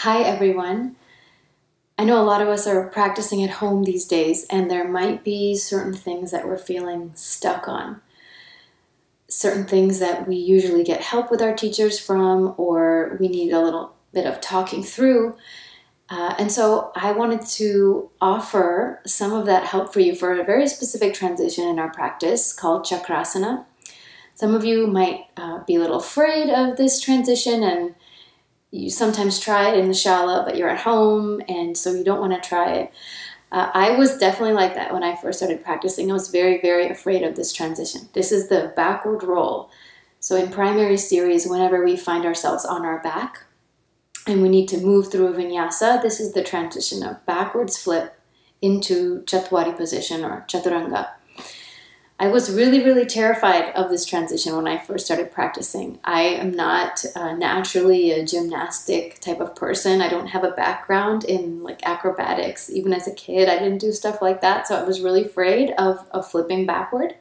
Hi everyone. I know a lot of us are practicing at home these days, and there might be certain things that we're feeling stuck on. Certain things that we usually get help with our teachers from, or we need a little bit of talking through. And so I wanted to offer some of that help for you for a very specific transition in our practice called Chakrasana. Some of you might be a little afraid of this transition, and you sometimes try it in the shala, but you're at home, and so you don't want to try it. I was definitely like that when I first started practicing. I was very, very afraid of this transition. This is the backward roll. So in primary series, whenever we find ourselves on our back and we need to move through a vinyasa, this is the transition of backwards flip into Chatwari position or Chaturanga. I was really, really terrified of this transition when I first started practicing. I am not naturally a gymnastic type of person. I don't have a background in like acrobatics. Even as a kid, I didn't do stuff like that. So I was really afraid of flipping backward.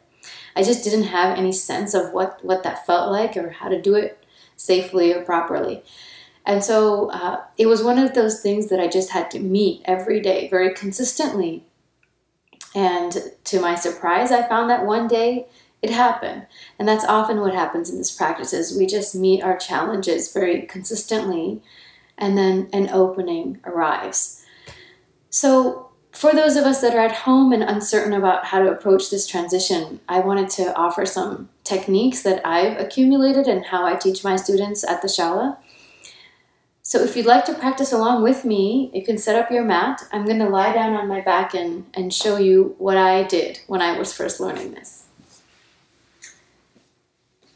I just didn't have any sense of what that felt like or how to do it safely or properly. And so it was one of those things that I just had to meet every day very consistently. And to my surprise, I found that one day it happened. And that's often what happens in this practice is we just meet our challenges very consistently, and then an opening arrives. So for those of us that are at home and uncertain about how to approach this transition, I wanted to offer some techniques that I've accumulated and how I teach my students at the shala. So if you'd like to practice along with me, you can set up your mat. I'm going to lie down on my back and show you what I did when I was first learning this.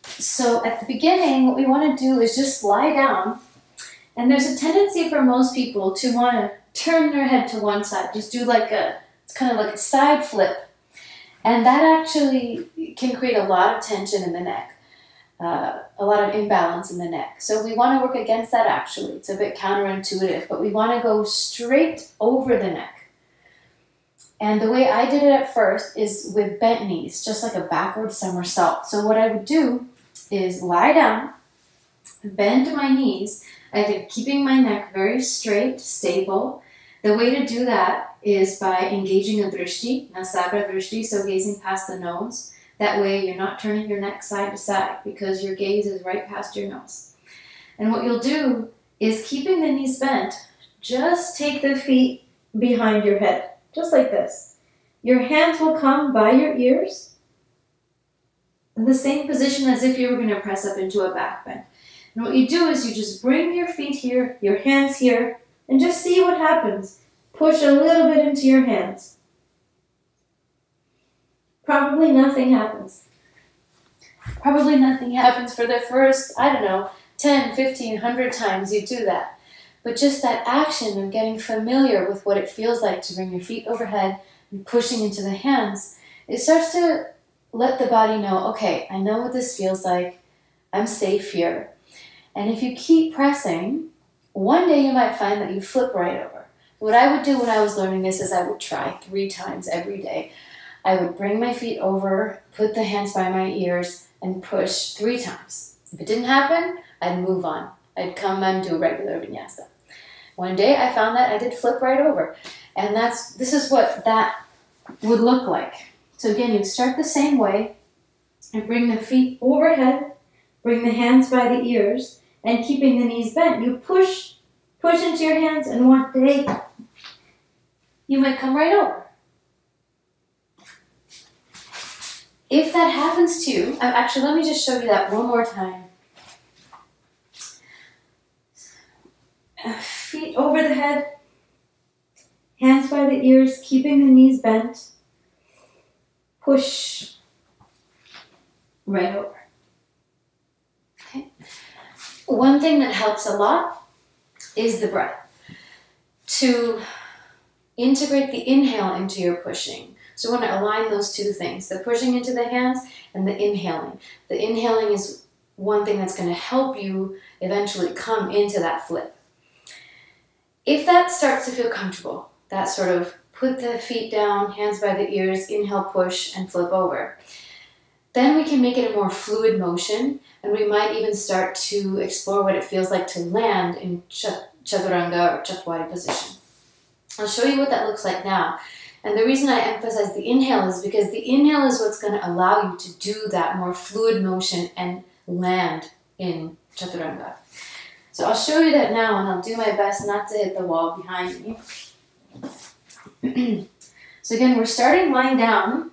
So at the beginning, what we want to do is just lie down. And there's a tendency for most people to want to turn their head to one side. Just do it's kind of like a side flip. And that actually can create a lot of tension in the neck. A lot of imbalance in the neck. So we want to work against that actually. It's a bit counterintuitive, but we want to go straight over the neck. And the way I did it at first is with bent knees, just like a backward somersault. So what I would do is lie down, bend my knees, again, keeping my neck very straight, stable. The way to do that is by engaging a drishti, nasabra drishti, so gazing past the nose. That way you're not turning your neck side to side because your gaze is right past your nose. And what you'll do is, keeping the knees bent, just take the feet behind your head, just like this. Your hands will come by your ears in the same position as if you were going to press up into a back bend. And what you do is you just bring your feet here, your hands here, and just see what happens. Push a little bit into your hands. Probably nothing happens. Probably nothing happens for the first, 10, 15, 100 times you do that. But just that action of getting familiar with what it feels like to bring your feet overhead and pushing into the hands, it starts to let the body know, okay, I know what this feels like. I'm safe here. And if you keep pressing, one day you might find that you flip right over. What I would do when I was learning this is I would try 3 times every day. I would bring my feet over, put the hands by my ears, and push 3 times. If it didn't happen, I'd move on. I'd come and do a regular vinyasa. One day I found that I did flip right over. And this is what that would look like. So again, you start the same way and bring the feet overhead, bring the hands by the ears, and keeping the knees bent. You push into your hands, and one day you might come right over. If that happens to you, actually, let me just show you that one more time. Feet over the head, hands by the ears, keeping the knees bent. Push right over. Okay. One thing that helps a lot is the breath. To integrate the inhale into your pushing. So we want to align those 2 things, the pushing into the hands and the inhaling. The inhaling is one thing that's going to help you eventually come into that flip. If that starts to feel comfortable, that sort of put the feet down, hands by the ears, inhale, push, and flip over, then we can make it a more fluid motion, and we might even start to explore what it feels like to land in chaturanga or chatwari position. I'll show you what that looks like now. And the reason I emphasize the inhale is because the inhale is what's going to allow you to do that more fluid motion and land in chaturanga. So I'll show you that now, and I'll do my best not to hit the wall behind me. So again, we're starting lying down,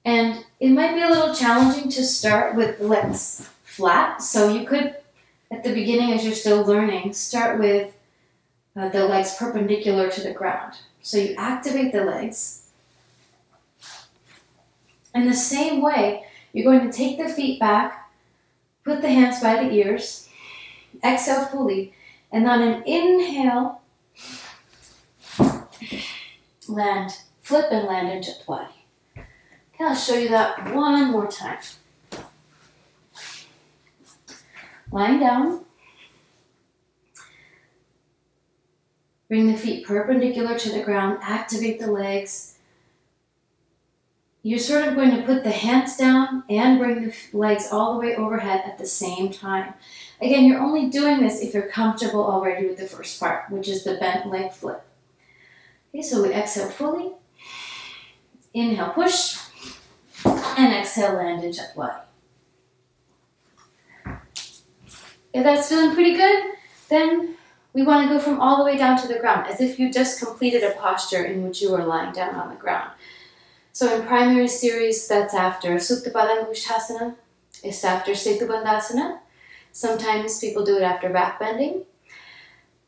and it might be a little challenging to start with the legs flat. So you could, at the beginning as you're still learning, start with the legs perpendicular to the ground. So you activate the legs. In the same way, you're going to take the feet back, put the hands by the ears, exhale fully, and on an inhale, land, flip and land in Chatwari. Okay, I'll show you that one more time. Lying down, bring the feet perpendicular to the ground, activate the legs. You're sort of going to put the hands down and bring the legs all the way overhead at the same time. Again, you're only doing this if you're comfortable already with the first part, which is the bent leg flip. Okay, so we exhale fully, inhale push, and exhale land in Chatwari. If that's feeling pretty good, then we want to go from all the way down to the ground, as if you just completed a posture in which you were lying down on the ground. So in primary series, that's after Supta Padangusthasana, it's after Setu Bandhasana. Sometimes people do it after back bending.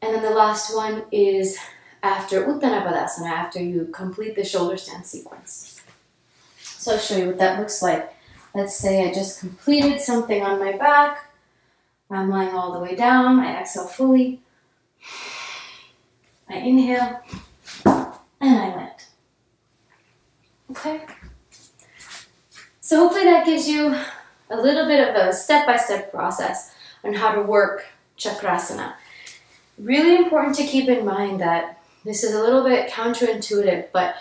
And then the last one is after Uttana Padasana, after you complete the shoulder stand sequence. So I'll show you what that looks like. Let's say I just completed something on my back. I'm lying all the way down. I exhale fully. I inhale. And I land. Okay? So hopefully that gives you a little bit of a step-by-step process on how to work Chakrasana. Really important to keep in mind that this is a little bit counterintuitive, but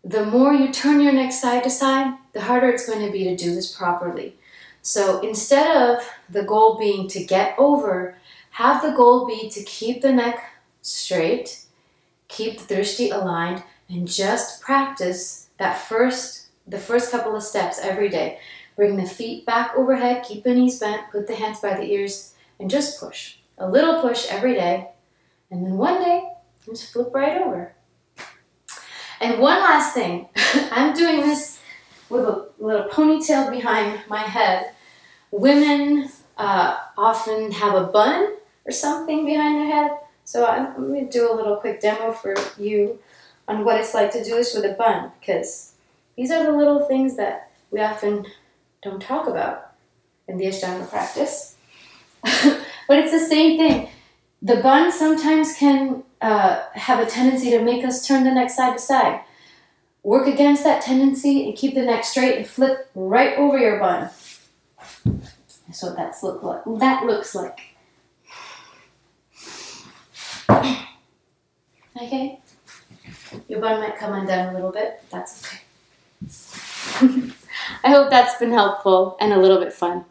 the more you turn your neck side to side, the harder it's going to be to do this properly. So instead of the goal being to get over, have the goal be to keep the neck straight, keep the drishti aligned, and just practice the first couple of steps every day. Bring the feet back overhead, keep the knees bent, put the hands by the ears, and just push. A little push every day, and then one day, just flip right over. And one last thing, I'm doing this with a little ponytail behind my head. Women often have a bun or something behind their head, so I'm going to do a little quick demo for you on what it's like to do this with a bun, because these are the little things that we often don't talk about in the Ashtanga practice. But it's the same thing. The bun sometimes can have a tendency to make us turn the neck side to side. Work against that tendency and keep the neck straight and flip right over your bun. That's what that looks like. Okay? Your bun might come undone a little bit, but that's okay. I hope that's been helpful and a little bit fun.